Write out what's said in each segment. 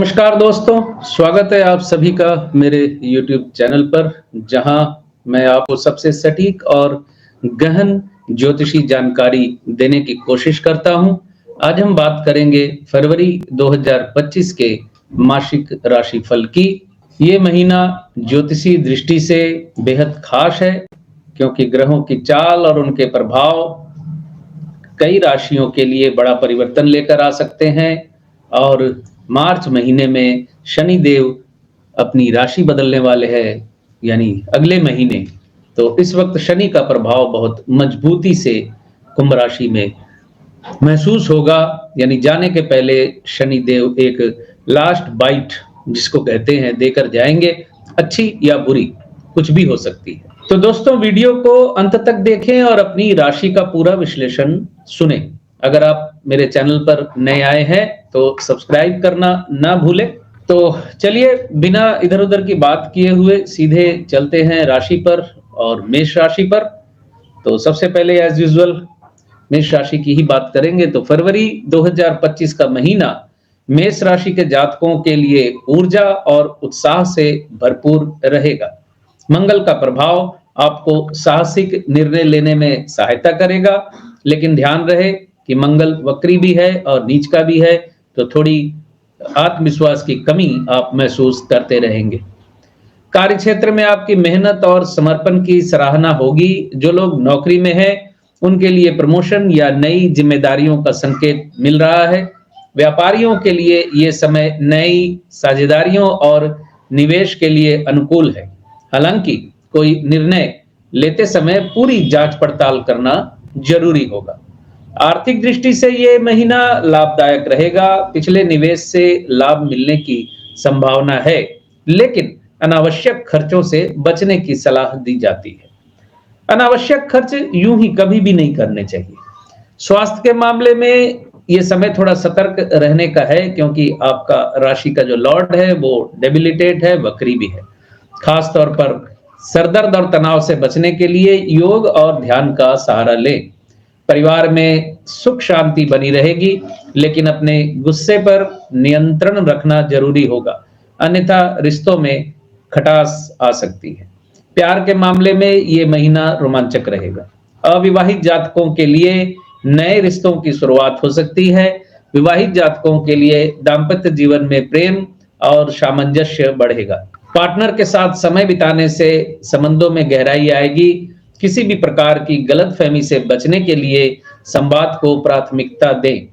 नमस्कार दोस्तों, स्वागत है आप सभी का मेरे YouTube चैनल पर, जहां मैं आपको सबसे सटीक और गहन ज्योतिषी जानकारी देने की कोशिश करता हूं। आज हम बात करेंगे फरवरी 2025 के मासिक राशिफल की। ये महीना ज्योतिषी दृष्टि से बेहद खास है, क्योंकि ग्रहों की चाल और उनके प्रभाव कई राशियों के लिए बड़ा परिवर्तन लेकर आ सकते हैं। और मार्च महीने में शनि देव अपनी राशि बदलने वाले हैं, यानी अगले महीने। तो इस वक्त शनि का प्रभाव बहुत मजबूती से कुंभ राशि में महसूस होगा। यानी जाने के पहले शनि देव एक लास्ट बाइट, जिसको कहते हैं, देकर जाएंगे। अच्छी या बुरी कुछ भी हो सकती है। तो दोस्तों, वीडियो को अंत तक देखें और अपनी राशि का पूरा विश्लेषण सुने। अगर आप मेरे चैनल पर नए आए हैं तो सब्सक्राइब करना ना भूलें। तो चलिए, बिना इधर उधर की बात किए हुए सीधे चलते हैं राशि पर, और मेष राशि पर। तो सबसे पहले एज यूजुअल मेष राशि की ही बात करेंगे। तो फरवरी 2025 का महीना मेष राशि के जातकों के लिए ऊर्जा और उत्साह से भरपूर रहेगा। मंगल का प्रभाव आपको साहसिक निर्णय लेने में सहायता करेगा, लेकिन ध्यान रहे कि मंगल वक्री भी है और नीच का भी है, तो थोड़ी आत्मविश्वास की कमी आप महसूस करते रहेंगे। कार्य क्षेत्र में आपकी मेहनत और समर्पण की सराहना होगी। जो लोग नौकरी में हैं, उनके लिए प्रमोशन या नई जिम्मेदारियों का संकेत मिल रहा है। व्यापारियों के लिए ये समय नई साझेदारियों और निवेश के लिए अनुकूल है। हालांकि कोई निर्णय लेते समय पूरी जांच पड़ताल करना जरूरी होगा। आर्थिक दृष्टि से ये महीना लाभदायक रहेगा। पिछले निवेश से लाभ मिलने की संभावना है, लेकिन अनावश्यक खर्चों से बचने की सलाह दी जाती है। अनावश्यक खर्च यूं ही कभी भी नहीं करने चाहिए। स्वास्थ्य के मामले में ये समय थोड़ा सतर्क रहने का है, क्योंकि आपका राशि का जो लॉर्ड है वो डेबिलिटेट है, वक्री भी है। खास तौर पर सरदर्द और तनाव से बचने के लिए योग और ध्यान का सहारा लें। परिवार में सुख शांति बनी रहेगी, लेकिन अपने गुस्से पर नियंत्रण रखना जरूरी होगा, अन्यथा रिश्तों में खटास आ सकती है। प्यार के मामले में ये महीना रोमांचक रहेगा। अविवाहित जातकों के लिए नए रिश्तों की शुरुआत हो सकती है। विवाहित जातकों के लिए दाम्पत्य जीवन में प्रेम और सामंजस्य बढ़ेगा। पार्टनर के साथ समय बिताने से संबंधों में गहराई आएगी। किसी भी प्रकार की गलतफहमी से बचने के लिए संवाद को प्राथमिकता दें।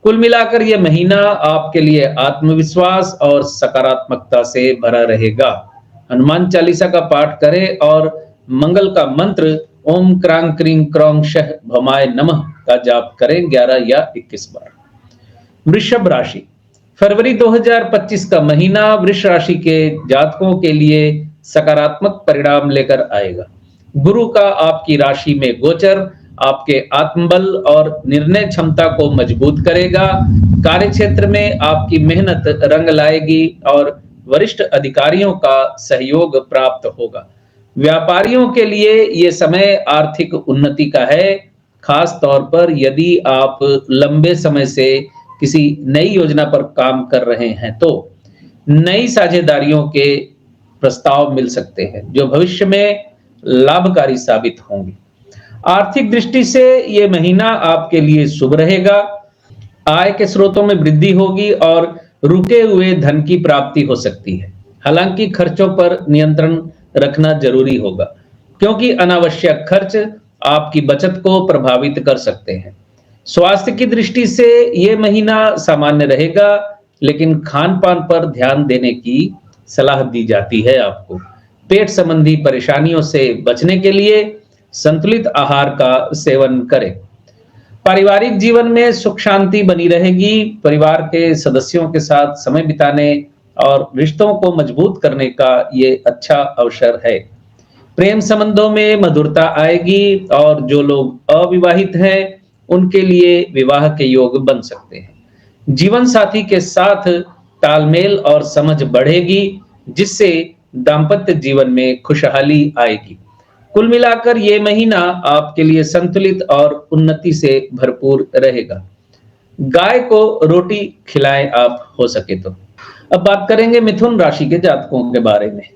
कुल मिलाकर यह महीना आपके लिए आत्मविश्वास और सकारात्मकता से भरा रहेगा। हनुमान चालीसा का पाठ करें और मंगल का मंत्र ओम क्रांग क्रीं क्रौंग शह भमाय नमः का जाप करें 11 या 21 बार। वृषभ राशि, फरवरी 2025 का महीना वृष राशि के जातकों के लिए सकारात्मक परिणाम लेकर आएगा। गुरु का आपकी राशि में गोचर आपके आत्मबल और निर्णय क्षमता को मजबूत करेगा। कार्यक्षेत्र में आपकी मेहनत रंग लाएगी और वरिष्ठ अधिकारियों का सहयोग प्राप्त होगा। व्यापारियों के लिए यह समय आर्थिक उन्नति का है, खास तौर पर यदि आप लंबे समय से किसी नई योजना पर काम कर रहे हैं तो नई साझेदारियों के प्रस्ताव मिल सकते हैं, जो भविष्य में लाभकारी साबित होंगे। आर्थिक दृष्टि से यह महीना आपके लिए शुभ रहेगा। आय के स्रोतों में वृद्धि होगी और रुके हुए धन की प्राप्ति हो सकती है। हालांकि खर्चों पर नियंत्रण रखना जरूरी होगा, क्योंकि अनावश्यक खर्च आपकी बचत को प्रभावित कर सकते हैं। स्वास्थ्य की दृष्टि से यह महीना सामान्य रहेगा, लेकिन खान पान पर ध्यान देने की सलाह दी जाती है आपको। पेट संबंधी परेशानियों से बचने के लिए संतुलित आहार का सेवन करें। पारिवारिक जीवन में सुख शांति बनी रहेगी। परिवार के सदस्यों के साथ समय बिताने और रिश्तों को मजबूत करने का ये अच्छा अवसर है। प्रेम संबंधों में मधुरता आएगी, और जो लोग अविवाहित हैं उनके लिए विवाह के योग बन सकते हैं। जीवन साथी के साथ तालमेल और समझ बढ़ेगी, जिससे दाम्पत्य जीवन में खुशहाली आएगी। कुल मिलाकर ये महीना आपके लिए संतुलित और उन्नति से भरपूर रहेगा। गाय को रोटी खिलाएं आप हो सके तो। अब बात करेंगे मिथुन राशि के जातकों के बारे में।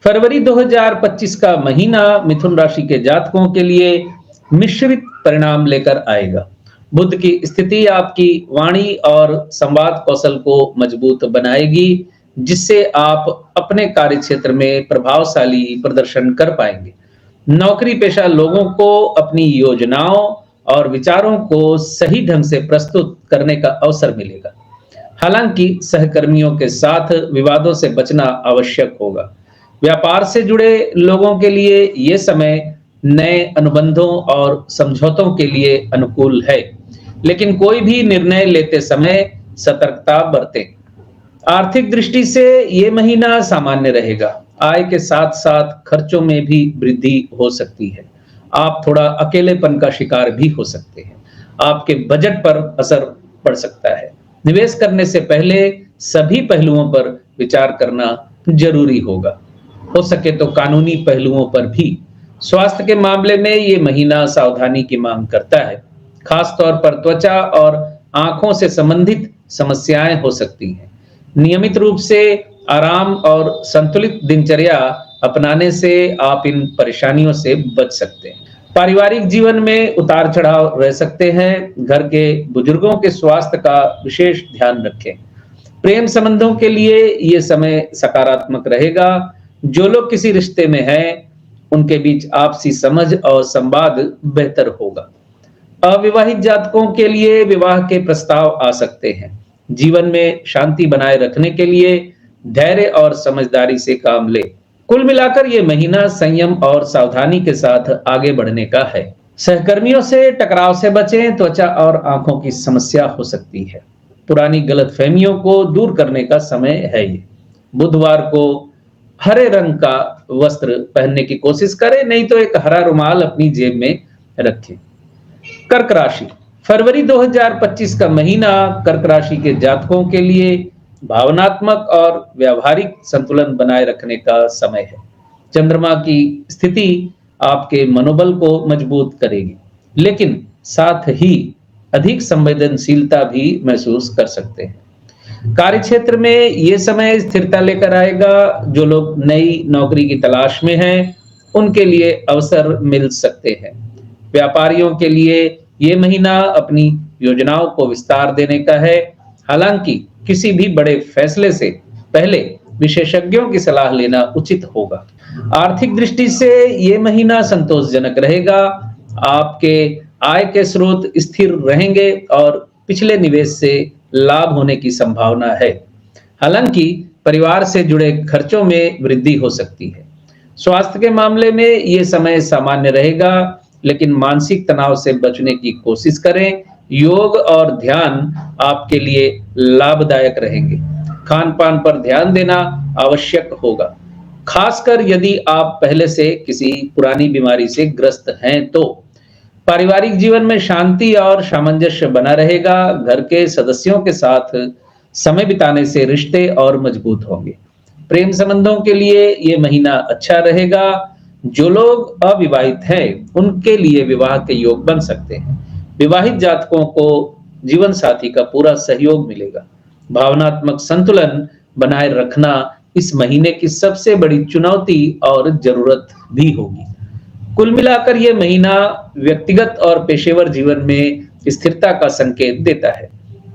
फरवरी 2025 का महीना मिथुन राशि के जातकों के लिए मिश्रित परिणाम लेकर आएगा। बुध की स्थिति आपकी वाणी और संवाद कौशल को मजबूत बनाएगी, जिससे आप अपने कार्य क्षेत्र में प्रभावशाली प्रदर्शन कर पाएंगे। नौकरी पेशा लोगों को अपनी योजनाओं और विचारों को सही ढंग से प्रस्तुत करने का अवसर मिलेगा। हालांकि सहकर्मियों के साथ विवादों से बचना आवश्यक होगा। व्यापार से जुड़े लोगों के लिए ये समय नए अनुबंधों और समझौतों के लिए अनुकूल है, लेकिन कोई भी निर्णय लेते समय सतर्कता बरतें। आर्थिक दृष्टि से ये महीना सामान्य रहेगा। आय के साथ साथ खर्चों में भी वृद्धि हो सकती है। आप थोड़ा अकेलेपन का शिकार भी हो सकते हैं। आपके बजट पर असर पड़ सकता है। निवेश करने से पहले सभी पहलुओं पर विचार करना जरूरी होगा। हो सके तो कानूनी पहलुओं पर भी। स्वास्थ्य के मामले में ये महीना सावधानी की मांग करता है। खास तौर पर त्वचा और आंखों से संबंधित समस्याएं हो सकती हैं। नियमित रूप से आराम और संतुलित दिनचर्या अपनाने से आप इन परेशानियों से बच सकते हैं। पारिवारिक जीवन में उतार चढ़ाव रह सकते हैं। घर के बुजुर्गों के स्वास्थ्य का विशेष ध्यान रखें। प्रेम संबंधों के लिए ये समय सकारात्मक रहेगा। जो लोग किसी रिश्ते में हैं, उनके बीच आपसी समझ और संवाद बेहतर होगा। अविवाहित जातकों के लिए विवाह के प्रस्ताव आ सकते हैं। जीवन में शांति बनाए रखने के लिए धैर्य और समझदारी से काम ले। कुल मिलाकर ये महीना संयम और सावधानी के साथ आगे बढ़ने का है। सहकर्मियों से टकराव से बचें। त्वचा और आंखों की समस्या हो सकती है। पुरानी गलतफहमियों को दूर करने का समय है ये। बुधवार को हरे रंग का वस्त्र पहनने की कोशिश करें, नहीं तो एक हरा रुमाल अपनी जेब में रखें। कर्क राशि। फरवरी 2025 का महीना कर्क राशि के जातकों के लिए भावनात्मक और व्यावहारिक संतुलन बनाए रखने का समय है। चंद्रमा की स्थिति आपके मनोबल को मजबूत करेगी, लेकिन साथ ही अधिक संवेदनशीलता भी महसूस कर सकते हैं। कार्य क्षेत्र में ये समय स्थिरता लेकर आएगा। जो लोग नई नौकरी की तलाश में हैं, उनके लिए अवसर मिल सकते हैं। व्यापारियों के लिए ये महीना अपनी योजनाओं को विस्तार देने का है। हालांकि किसी भी बड़े फैसले से पहले विशेषज्ञों की सलाह लेना उचित होगा। आर्थिक दृष्टि से ये महीना संतोषजनक रहेगा। आपके आय के स्रोत स्थिर रहेंगे और पिछले निवेश से लाभ होने की संभावना है। हालांकि परिवार से जुड़े खर्चों में वृद्धि हो सकती है। स्वास्थ्य के मामले में ये समय सामान्य रहेगा, लेकिन मानसिक तनाव से बचने की कोशिश करें। योग और ध्यान आपके लिए लाभदायक रहेंगे। खान पान पर ध्यान देना आवश्यक होगा, खासकर यदि आप पहले से किसी पुरानी बीमारी से ग्रस्त हैं तो। पारिवारिक जीवन में शांति और सामंजस्य बना रहेगा। घर के सदस्यों के साथ समय बिताने से रिश्ते और मजबूत होंगे। प्रेम संबंधों के लिए ये महीना अच्छा रहेगा। जो लोग अविवाहित हैं, उनके लिए विवाह के योग बन सकते हैं। विवाहित जातकों को जीवन साथी का पूरा सहयोग मिलेगा। भावनात्मक संतुलन बनाए रखना इस महीने की सबसे बड़ी चुनौती और जरूरत भी होगी। कुल मिलाकर यह महीना व्यक्तिगत और पेशेवर जीवन में स्थिरता का संकेत देता है।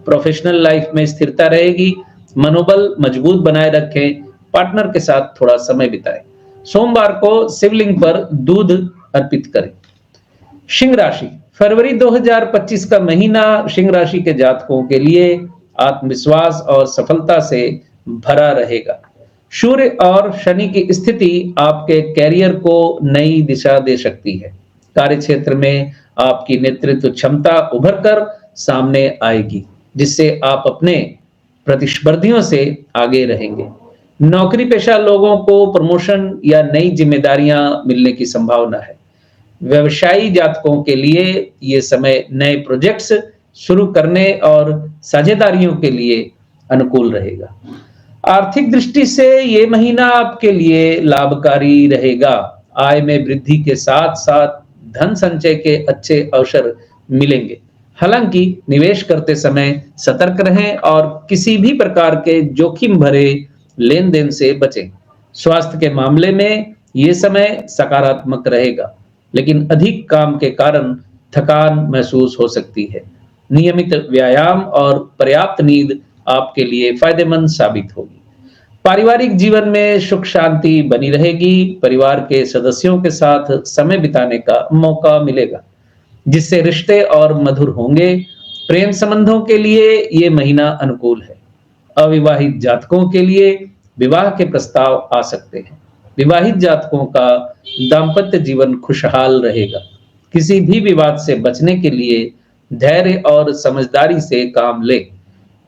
प्रोफेशनल लाइफ में स्थिरता रहेगी। मनोबल मजबूत बनाए रखें। पार्टनर के साथ थोड़ा समय बिताएं। सोमवार को शिवलिंग पर दूध अर्पित करें। सिंह राशि। फरवरी 2025 का महीना सिंह राशि के जातकों के लिए आत्मविश्वास और सफलता से भरा रहेगा। सूर्य और शनि की स्थिति आपके कैरियर को नई दिशा दे सकती है। कार्य क्षेत्र में आपकी नेतृत्व क्षमता उभर कर सामने आएगी, जिससे आप अपने प्रतिस्पर्धियों से आगे रहेंगे। नौकरी पेशा लोगों को प्रमोशन या नई जिम्मेदारियां मिलने की संभावना है। व्यवसायी जातकों के लिए यह समय नए प्रोजेक्ट्स शुरू करने और साझेदारियों के लिए अनुकूल रहेगा। आर्थिक दृष्टि से यह महीना आपके लिए लाभकारी रहेगा। आय में वृद्धि के साथ साथ धन संचय के अच्छे अवसर मिलेंगे। हालांकि निवेश करते समय सतर्क रहें और किसी भी प्रकार के जोखिम भरे लेन देन से बचें। स्वास्थ्य के मामले में ये समय सकारात्मक रहेगा, लेकिन अधिक काम के कारण थकान महसूस हो सकती है। नियमित व्यायाम और पर्याप्त नींद आपके लिए फायदेमंद साबित होगी। पारिवारिक जीवन में सुख शांति बनी रहेगी, परिवार के सदस्यों के साथ समय बिताने का मौका मिलेगा, जिससे रिश्ते और मधुर होंगे। प्रेम संबंधों के लिए ये महीना अनुकूल है। अविवाहित जातकों के लिए विवाह के प्रस्ताव आ सकते हैं। विवाहित जातकों का दांपत्य जीवन खुशहाल रहेगा। किसी भी विवाद से बचने के लिए धैर्य और समझदारी से काम लें।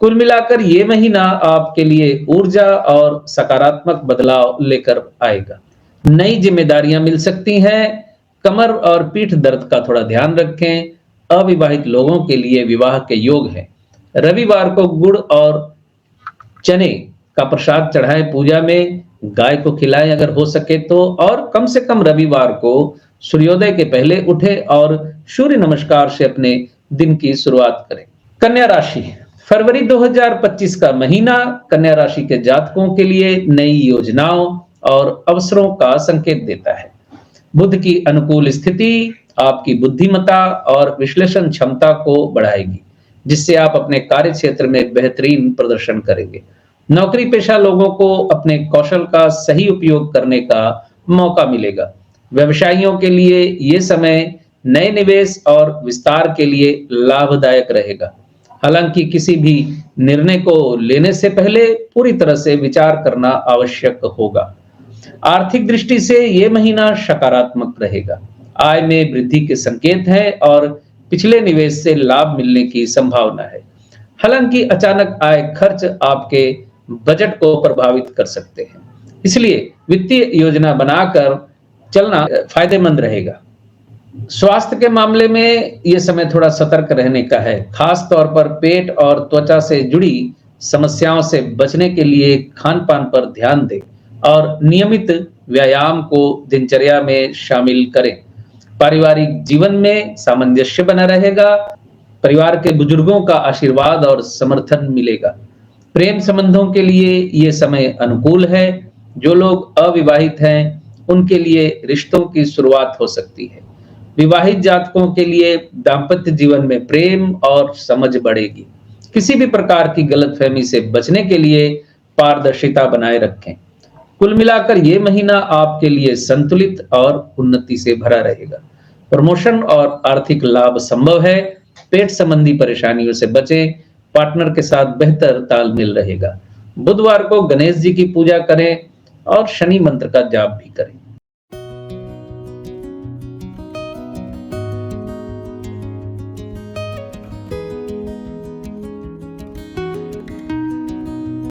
कुल मिलाकर ये महीना आपके लिए ऊर्जा और सकारात्मक बदलाव लेकर आएगा। नई जिम्मेदारियां मिल सकती हैं। कमर और पीठ दर्द का थोड़ा ध्यान रखें। अविवाहित लोगों के लिए विवाह के योग हैं। रविवार को गुड़ और चने का प्रसाद चढ़ाएं पूजा में, गाय को खिलाएं अगर हो सके तो, और कम से कम रविवार को सूर्योदय के पहले उठें और सूर्य नमस्कार से अपने दिन की शुरुआत करें। कन्या राशि, फरवरी 2025 का महीना कन्या राशि के जातकों के लिए नई योजनाओं और अवसरों का संकेत देता है। बुध की अनुकूल स्थिति आपकी बुद्धिमत्ता और विश्लेषण क्षमता को बढ़ाएगी, जिससे आप अपने कार्य क्षेत्र में बेहतरीन प्रदर्शन करेंगे। नौकरी पेशा लोगों को अपने कौशल का सही उपयोग करने का मौका मिलेगा। व्यवसायियों के लिए ये समय नए निवेश और विस्तार के लिए लाभदायक रहेगा। हालांकि किसी भी निर्णय को लेने से पहले पूरी तरह से विचार करना आवश्यक होगा। आर्थिक दृष्टि से ये महीना सकारात्मक रहेगा। आय में वृद्धि के संकेत हैं और पिछले निवेश से लाभ मिलने की संभावना है। हालांकि अचानक आय खर्च आपके बजट को प्रभावित कर सकते हैं, इसलिए वित्तीय योजना बनाकर चलना फायदेमंद रहेगा। स्वास्थ्य के मामले में यह समय थोड़ा सतर्क रहने का है। खास तौर पर पेट और त्वचा से जुड़ी समस्याओं से बचने के लिए खान पान पर ध्यान दें और नियमित व्यायाम को दिनचर्या में शामिल करें। पारिवारिक जीवन में सामंजस्य बना रहेगा। परिवार के बुजुर्गों का आशीर्वाद और समर्थन मिलेगा। प्रेम संबंधों के लिए यह समय अनुकूल है। जो लोग अविवाहित हैं उनके लिए रिश्तों की शुरुआत हो सकती है। विवाहित जातकों के लिए दांपत्य जीवन में प्रेम और समझ बढ़ेगी। किसी भी प्रकार की गलतफहमी से बचने के लिए पारदर्शिता बनाए रखें। कुल मिलाकर ये महीना आपके लिए संतुलित और उन्नति से भरा रहेगा। प्रमोशन और आर्थिक लाभ संभव है। पेट संबंधी परेशानियों से बचें। पार्टनर के साथ बेहतर तालमेल रहेगा। बुधवार को गणेश जी की पूजा करें और शनि मंत्र का जाप भी करें।